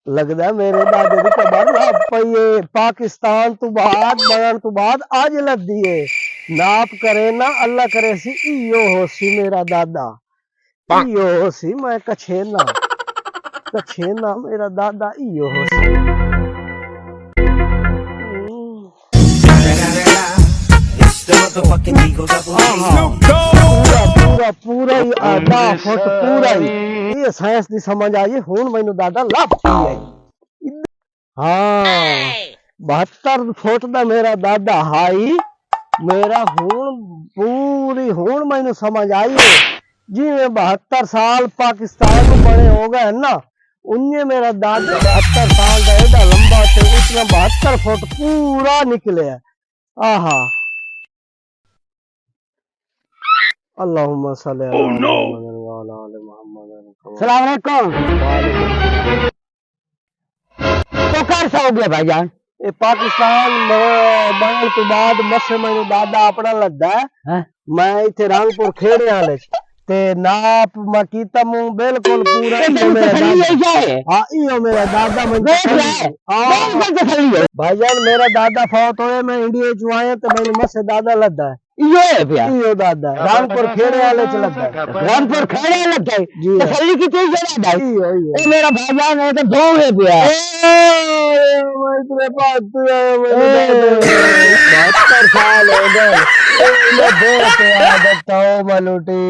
लगदा मेरे दादे दी कबर लप पई है पाकिस्तान तू बाद बनन तू बाद आज लद्दी है नाप करे ना अल्लाह करे सी इयो होसी मेरा दादा इयो होसी मैं कछेना मेरा दादा इयो होसी पूरा पूरा पूरा ही आधा फुट पूरा ही ये साइंस दी समझ आई हुन मैनू दादा लप आई हाँ 72 फुट दा मेरा दादा हाई मेरा हुन पूरी हुन मैनू समझ आई है जिवें 72 साल पाकिस्तान में बड़े हो गए ना उन्हें मेरा दादा 72 साल का एडा लंबा थे इतना 72 फुट पूरा निकले आहा अल्लाहुम्मा सल्ली अला मुहम्मद व अला आलि मुहम्मद। सलाम अलैकुम। तो कर सो गया भाईजान ये पाकिस्तान में बनने के बाद मसे मैंने दादा अपना लद्दा है मैं इथे रंगपुर खेड़े वाले ते नाप मैं कीता मुंह बिल्कुल पूरा इयो मेरा दादा हां इयो मेरा दादा मैं भाईजान मेरा दादा फौत होए मैं इंडिया चु आया तो मैंने मसे दादा लद्दा है इयो है पिया इयो दादा रामपुर खेड़े वाले च लद्दा है रामपुर खेड़े लग गए तसल्ली की चीज जरा भाई इयो इयो ए मेरा भाईजान है तो दो है पिया मैं तेरे पास तू है 72 साल हो गए मैं बहुत आदत था मलूटी